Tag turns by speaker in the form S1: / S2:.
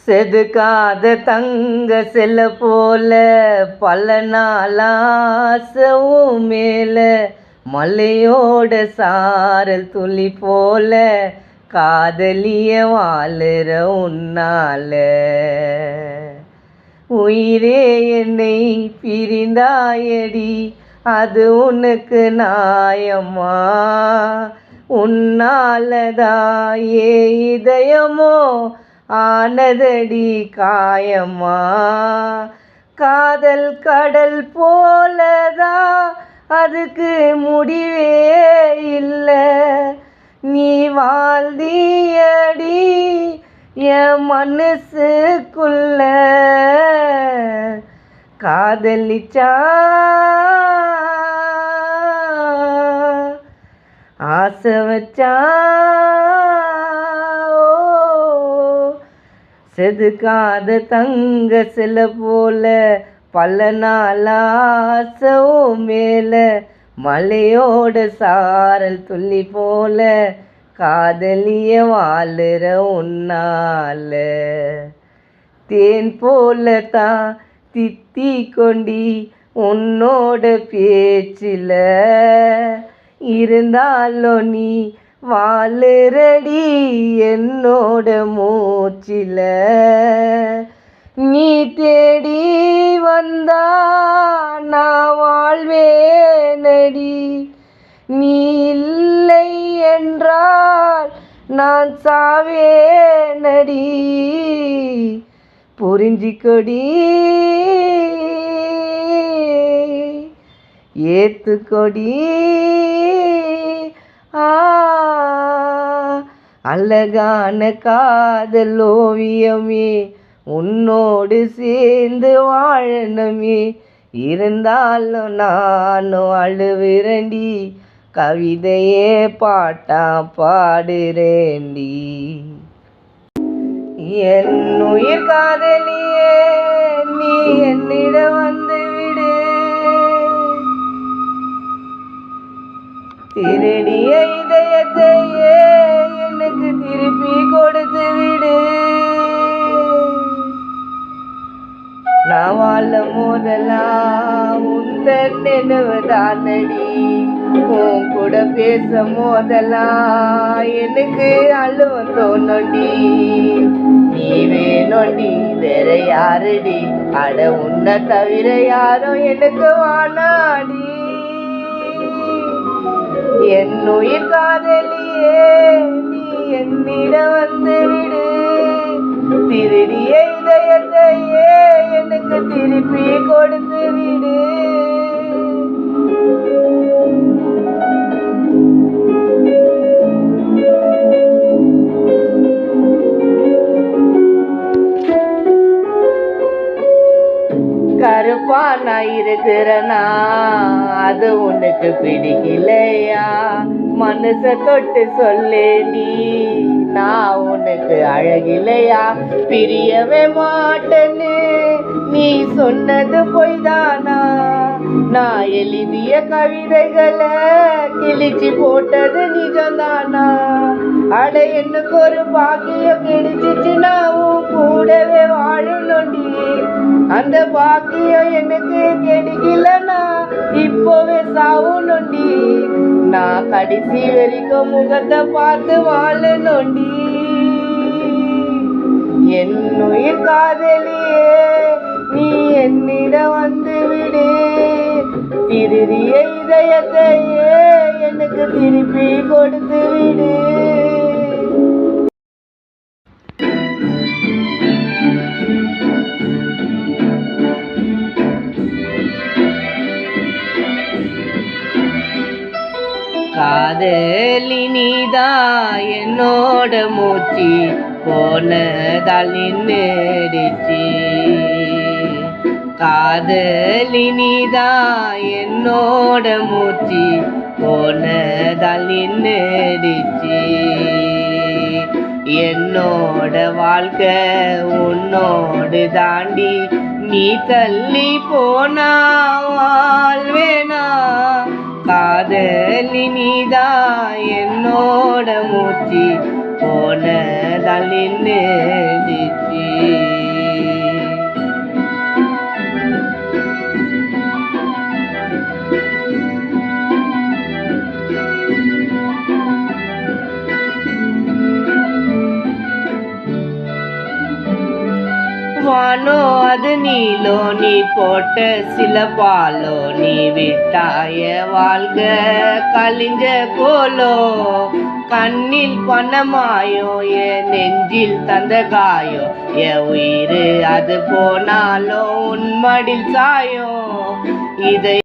S1: செதுக்காத தங்க செல்ல போல பல நாளாசவும் மேல மலையோட சாரல் துளி போல காதலிய வாழுற உன்னால உயிரே என்னை பிரிந்தாயடி அது உனக்கு நாயம்மா உன்னாலதான் ஏ இதயமோ ஆனதடி காயம்மா காதல் கடல் போலதா அதுக்கு முடிவே இல்லை நீ வாழ்ந்தியடி என் மனசுக்குள்ள காதலிச்சா ஆசை வச்சா செதுக்காத தங்க சில போல பல நாளாசவும் மேல மலையோட சாரல் துள்ளி போல காதலிய வாழுற உன்னால தேன் போல தான் தித்தி கொண்டி உன்னோட பேச்சில இருந்தாலும் நீ வாழுறடி என்னோட மூச்சில நீ தேடி வந்தா நான் வாழ்வேனடி நீ இல்லை என்றால் நான் சாவேனடி புரிஞ்சிக்கொடி ஏத்துக்கொடி அழகான காதல் ஓவியமே உன்னோடு சேர்ந்து வாழணுமே இருந்தாலும் நானும் அழுவிரண்டி கவிதையே பாட்டா பாடுறேண்டி என் உயிர் காதலியே நீ என்னிடம் வந்து விடு திருடிய இதயத்தையே எனக்கு திருப்பி கொடுத்து விடு நான் வாழ மோதலாம் உந்தன் நினைவுதானடி உன் கூட பேச மோதலாம் எனக்கு அழுவ தோணுடி நீ வேணும்டி வேற யாருடி அட உன்னை தவிர யாரும் எனக்கு வானாடி என் உயிர் காதலியே நீ என்னிடம் வந்து விடு திருடிய இதயத்தையே எனக்கு திருப்பி கொடுத்து விடு கருப்பா நான் இருக்கிறனா அது உனக்கு பிடிக்கலையா மனச தொட்டு சொல்லேடி நான் உனக்கு அழகில்லையா பிரியவே மாட்டேன்னு நீ சொன்னது பொய்தானா நான் எழுதிய கவிதைகளை கிழிச்சு போட்டது நிஜம்தானா அட எனக்கு ஒரு பாக்கியம் கிடைச்சிச்சு நான் கூடவே வாழணும்டி அந்த பாக்கியம் எனக்கு கிடைக்கலனா இப்போவே சாவணும்டி நான் கடைசி வரைக்கும் முகத்தை பார்த்து வாழணும்டி என் உயிர் காதலியே நீ என்னிடம் வந்து விடு திருடிய இதயத்தையே எனக்கு திருப்பி கொடுத்து விடு காதலி நீதான் என்னோட மூச்சு போனதால் நின்னுடுச்சு காதலி நீதான் என்னோட மூச்சு போனதால் நின்னுடுச்சு என்னோட வாழ்க்கை உன்னோடு தாண்டி நீ தள்ளி போனா வாழ்வேனா காதலி நீதான் என்னோட மூச்சு போனதால் நின்னுடுச்சு மானோ அது நீலோ நீ போட்ட சில பாலோ நீ விட்டாய வாழ்க கலிஞ்ச கோலோ கண்ணில் பணமாயோ என் நெஞ்சில் தந்த காயோ என் உயிர் அது போனாலும் உன் மடில் சாயோ இதை